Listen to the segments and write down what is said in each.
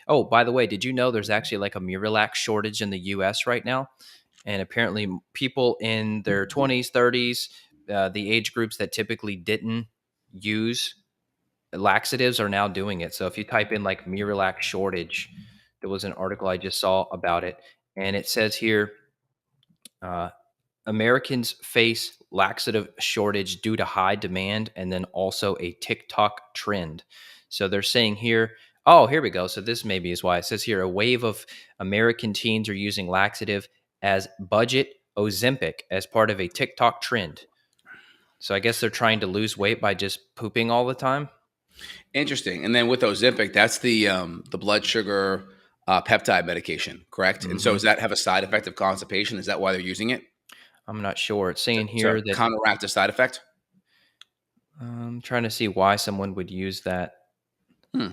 Oh, by the way, did you know there's actually like a Miralax shortage in the US right now? And apparently, people in their 20s, 30s, the age groups that typically didn't use laxatives are now doing it. So if you type in like Miralax shortage, there was an article I just saw about it. And it says here, uh, Americans face laxative shortage due to high demand and then also a TikTok trend. So they're saying here, oh, here we go. So this maybe is why it says here a wave of American teens are using laxative as budget Ozempic as part of a TikTok trend. So I guess they're trying to lose weight by just pooping all the time. Interesting. And then with Ozempic, that's the blood sugar peptide medication, correct? And so Hmm. does that have a side effect of constipation? Is that why they're using it I'm not sure. It's saying to here that counteract the side effect? I'm trying to see why someone would use that. Hmm.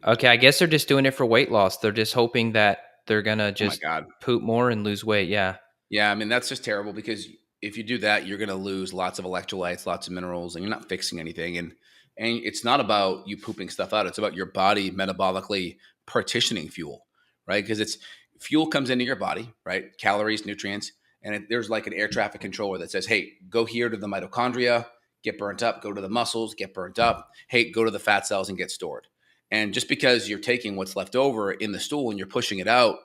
Okay, I guess they're just doing it for weight loss. They're just hoping that they're gonna Oh my just God. poop more and lose weight. Yeah. Yeah, I mean that's just terrible because if you do that, you're going to lose lots of electrolytes, lots of minerals, and you're not fixing anything. And it's not about you pooping stuff out; it's about your body metabolically partitioning fuel, right? Because it's fuel comes into your body, right? Calories, nutrients, and there's like an air traffic controller that says, "Hey, go here to the mitochondria, get burnt up. Go to the muscles, get burnt up. Hey, go to the fat cells and get stored." And just because you're taking what's left over in the stool and you're pushing it out,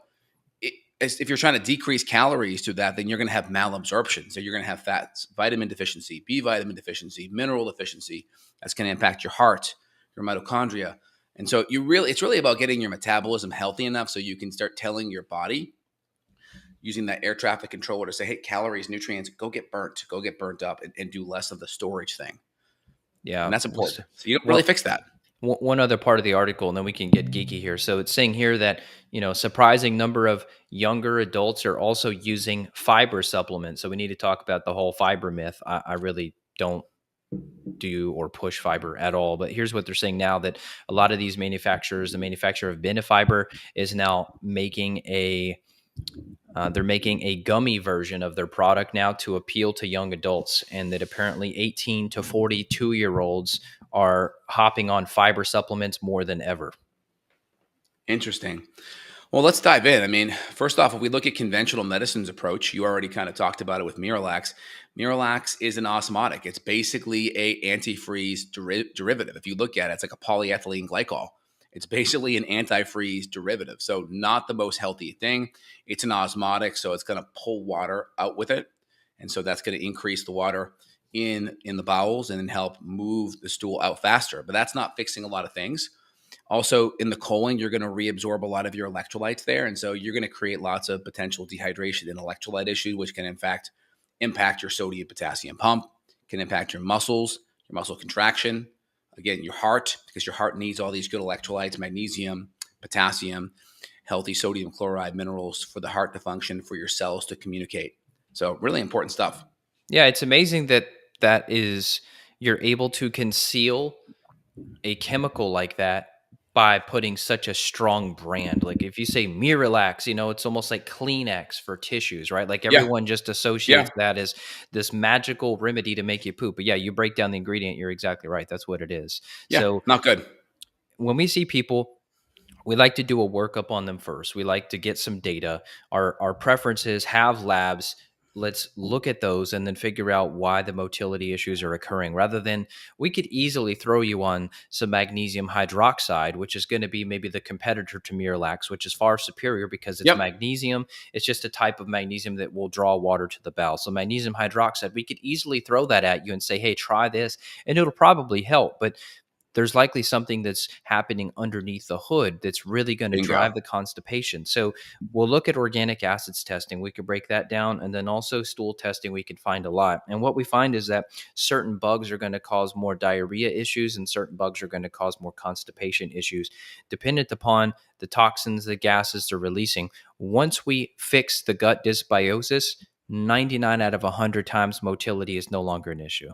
if you're trying to decrease calories to that, then you're going to have malabsorption. So you're going to have fats, vitamin deficiency, B vitamin deficiency, mineral deficiency. That's going to impact your heart, your mitochondria. And so it's really about getting your metabolism healthy enough so you can start telling your body using that air traffic controller to say, hey, calories, nutrients, go get burnt up and do less of the storage thing. Yeah. And that's important. So you don't really Well, fix that. one other part of the article, and then we can get geeky here. So it's saying here that surprising number of younger adults are also using fiber supplements. So we need to talk about the whole fiber myth. I really don't do or push fiber at all. But here's what they're saying now, that a lot of these manufacturers, the manufacturer of Benefiber is now making they're making a gummy version of their product now to appeal to young adults, and that apparently 18 to 42-year-olds are hopping on fiber supplements more than ever. Interesting. Well, let's dive in. I mean, first off, if we look at conventional medicine's approach, you already kind of talked about it with Miralax. Miralax is an osmotic. It's basically a antifreeze derivative. If you look at it, it's like a polyethylene glycol. It's basically an antifreeze derivative. So not the most healthy thing. It's an osmotic, so it's going to pull water out with it. And so that's going to increase the water in the bowels and then help move the stool out faster. But that's not fixing a lot of things. Also, in the colon, you're going to reabsorb a lot of your electrolytes there. And so you're going to create lots of potential dehydration and electrolyte issues, which can, in fact, impact your sodium potassium pump, can impact your muscles, your muscle contraction. Again, your heart, because your heart needs all these good electrolytes, magnesium, potassium, healthy sodium chloride minerals for the heart to function, for your cells to communicate. So, really important stuff. Yeah, it's amazing that you're able to conceal a chemical like that by putting such a strong brand. Like if you say Miralax, it's almost like Kleenex for tissues, right? Like Yeah. everyone just Yeah. associates that as this magical remedy to make you poop. But yeah, you break down the ingredient, you're exactly right. That's what it is. Yeah. So Not good. when we see people, we like to do a workup on them first. We like to get some data. Our preferences have labs. Let's look at those and then figure out why the motility issues are occurring, rather than we could easily throw you on some magnesium hydroxide, which is going to be maybe the competitor to Miralax, which is far superior because it's Yep. magnesium. It's just a type of magnesium that will draw water to the bowel. So magnesium hydroxide, we could easily throw that at you and say, hey, try this, and it'll probably help. But there's likely something that's happening underneath the hood that's really going to Bingo. drive the constipation. So we'll look at organic acids testing. We could break that down. And then also stool testing, we can find a lot. And what we find is that certain bugs are going to cause more diarrhea issues and certain bugs are going to cause more constipation issues, dependent upon the toxins, the gases they're releasing. Once we fix the gut dysbiosis, 99 out of 100 times motility is no longer an issue.